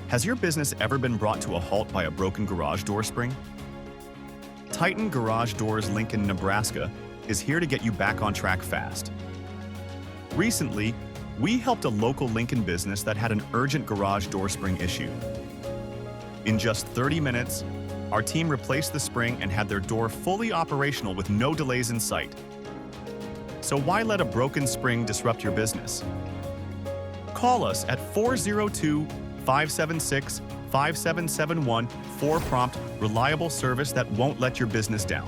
Has your business ever been brought to a halt by a broken garage door spring? Titan Garage Doors Lincoln, Nebraska is here to get you back on track fast. Recently, we helped a local Lincoln business that had an urgent garage door spring issue. In just 30 minutes, our team replaced the spring and had their door fully operational with no delays in sight. So why let a broken spring disrupt your business? Call us at 402-576-5771 for prompt, reliable service that won't let your business down.